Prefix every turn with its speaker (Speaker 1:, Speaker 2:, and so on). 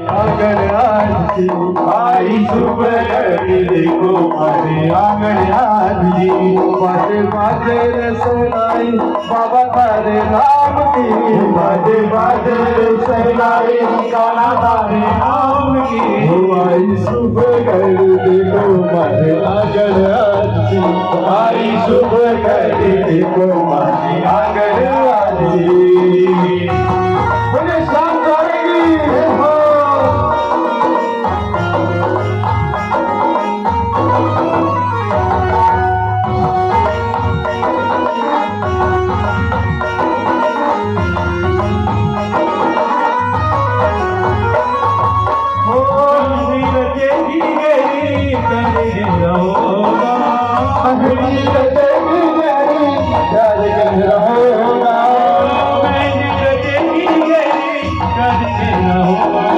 Speaker 1: आंगन आज जी आई सुबह देखो मारे आंगन आज जी बाजे बाजे रसोई बाबा तारे नाम की बाजे बाजे रसोई गाना तारे नाम की आई सुबह देखो मारे आंगन आज जी आई सुबह देखो मारे